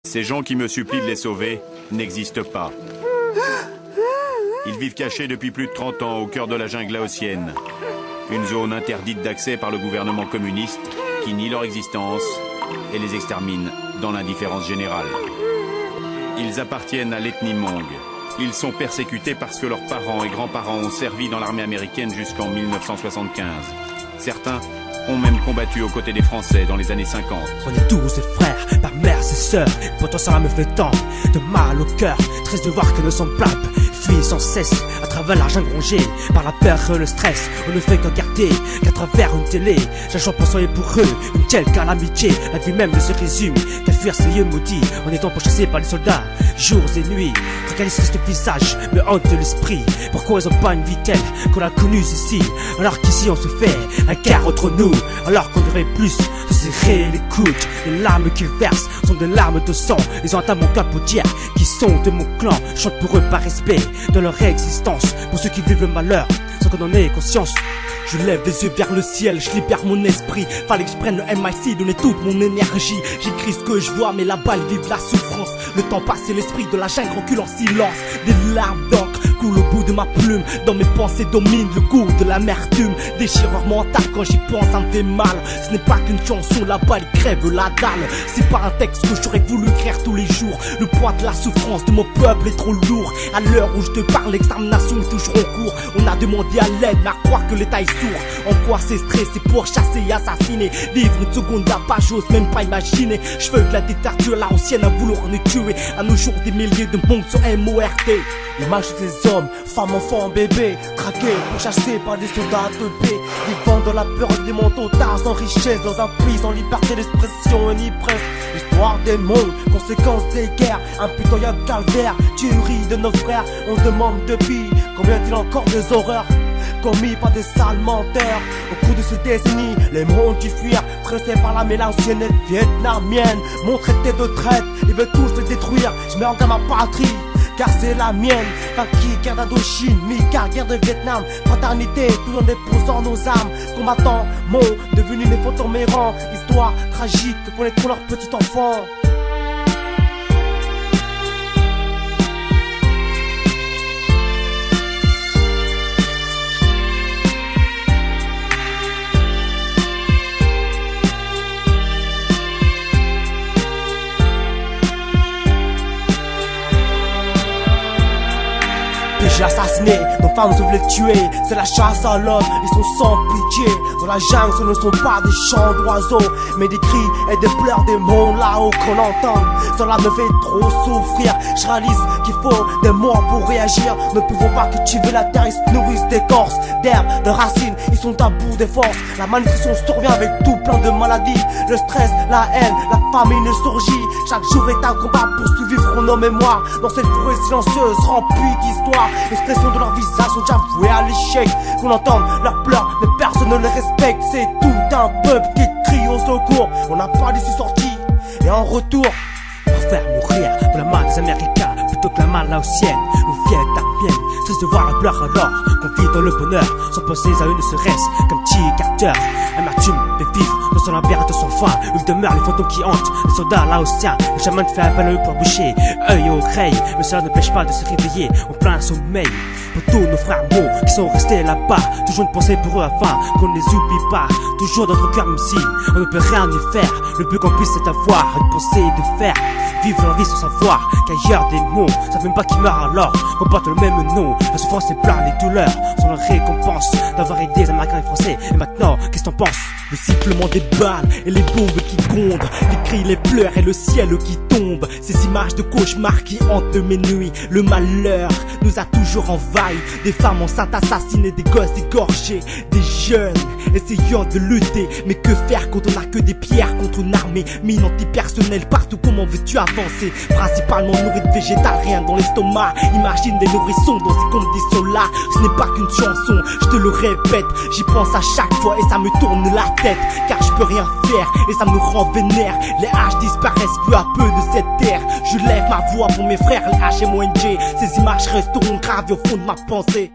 Ces gens qui me supplient de les sauver n'existent pas. Ils vivent cachés depuis plus de 30 ans au cœur de la jungle laotienne. Une zone interdite d'accès par le gouvernement communiste qui nie leur existence et les extermine dans l'indifférence générale. Ils appartiennent à l'ethnie Hmong. Ils sont persécutés parce que leurs parents et grands-parents ont servi dans l'armée américaine jusqu'en 1975. Certains ont même combattu aux côtés des Français dans les années 50. On est tous ses frères, par mère, ses sœurs. Pourtant ça me fait tant de mal au cœur. Triste de voir que nos semblables fuient sans cesse à travers l'argent rongé par la peur et le stress. On ne fait que regarder qu'à travers une télé. J'agis pour soigner pour eux une telle calamité. La vie même ne se résume qu'à fuir ces lieux maudits. En étant pourchassés par les soldats, jours et nuits. Focalise ce visage, me hante l'esprit. Pourquoi ils ont pas une vie telle qu'on a connue ici, alors qu'ici on se fait la guerre entre nous. Alors qu'on devrait plus se serrer les coudes. Les larmes qu'ils versent sont des larmes de sang. Ils ont atteint mon cœur pour dire qu'ils sont de mon clan. Je chante pour eux par respect de leur existence. Pour ceux qui vivent le malheur sans qu'on en ait conscience. Je lève les yeux vers le ciel, je libère mon esprit. Fallait que je prenne le MIC, donner toute mon énergie. J'écris ce que je vois, mais là-bas ils vivent la souffrance. Le temps passe et l'esprit de la jungle recule en silence. Des larmes d'encre coulent au bout de ma plume. Dans mes pensées domine le goût de l'amertume. Déchireur mental, quand j'y pense ça me fait mal. Ce n'est pas qu'une chanson, là-bas ils crèvent la dalle. C'est pas un texte que j'aurais voulu écrire tous les jours. Le poids de la souffrance de mon peuple est trop lourd. À l'heure où je te parle, l'extermination est toujours en cours. On a demandé à l'aide, mais à croire que l'État est sourd. En quoi c'est stressé pour chasser et assassiner. Vivre une seconde là pas, j'ose même pas imaginer. Je veux de la dictature laotienne à vouloir nous tuer. À nos jours des milliers de Hmong sur MORT. L'image des hommes, femmes, enfants, bébés, traqués, pourchassés par des soldats de paix. Vivant dans la peur des manteaux tard, sans richesse, dans un pays sans liberté d'expression et ni presse. L'histoire des mondes, conséquences des guerres, impitoyable calvaire, tuerie de nos frères. On se demande depuis combien y a-t-il encore des horreurs commis par des sales menteurs. Au cours de ces décennies, les mondes qui fuirent, pressés par la mélancienne vietnamienne, m'ont traité de traite, ils veulent tous les détruire. Je mets en garde ma patrie, car c'est la mienne. Vaincu, guerre d'Indochine, Mika, guerre de Vietnam. Fraternité, tout en déposant nos armes. Combattants, monts, devenus des fantômes errants. Histoire tragique que connaîtront leurs petits enfants. J'ai assassiné, nos femmes se voulaient tuer. C'est la chasse à l'homme, ils sont sans pitié. Dans la jungle, ce ne sont pas des chants d'oiseaux, mais des cris et des pleurs des mots là-haut qu'on entend. Cela me fait trop souffrir. Je réalise qu'il faut des morts pour réagir. Ne pouvons pas cultiver la terre, ils se nourrissent d'écorces, d'herbes, de racines. Ils sont à bout des forces. La malnutrition survient avec tout plein de maladies. Le stress, la haine, la famine surgit. Chaque jour est un combat pour survivre nos mémoires. Dans cette forêt silencieuse remplie d'histoires. L'expression de leurs visages sont déjà voués à l'échec. Qu'on entende leurs pleurs, mais personne ne les respecte. C'est tout un peuple qui crie au secours. On n'a pas d'issue sortie, et en retour on va faire mourir de la main des Américains plutôt que la main laotienne ou vietnamienne. Triste de voir la pleurs alors qu'on vit dans le bonheur, sans penser à eux ne serait-ce qu'un petit capteur. Amertume de vivre dans son labyrinthe sans fin, où demeurent les fantômes qui hantent les soldats laotiens. Le chaman fait appel à eux pour boucher œil aux oreilles, mais cela n'empêche pas de se réveiller en plein sommeil. Pour tous nos frères mots qui sont restés là-bas, toujours une pensée pour eux afin qu'on ne les oublie pas. Toujours dans notre cœur même si on ne peut rien y faire. Le but qu'on puisse c'est avoir une pensée de faire. Vivre leur vie sans savoir qu'ailleurs des mots savent même pas qui meurt alors qu'on porte le même nom. La souffrance, les pleurs, les douleurs sont leur récompense d'avoir aidé les Américains et Français. Et maintenant, qu'est-ce que t'en penses? Le sifflement des balles et les bombes qui grondent, les cris, les pleurs et le ciel qui tombe. Ces images de cauchemars qui hantent mes nuits. Le malheur nous a toujours envahis. Des femmes enceintes assassinées, des gosses égorgés, des jeunes essayant de lutter. Mais que faire quand on n'a que des pierres contre une armée mine antipersonnelle partout? Comment veux-tu avancer? Principalement nourri de végétal, rien dans l'estomac. Imagine des nourrissons dans ces conditions-là. Ce n'est pas qu'une chanson, je te le répète. J'y pense à chaque fois et ça me tourne la tête. Car je peux rien faire et ça me rend vénère. Les H disparaissent peu à peu de cette terre. Je lève ma voix pour mes frères, les H et moi NG. Ces images resteront gravées au fond de ma pensée.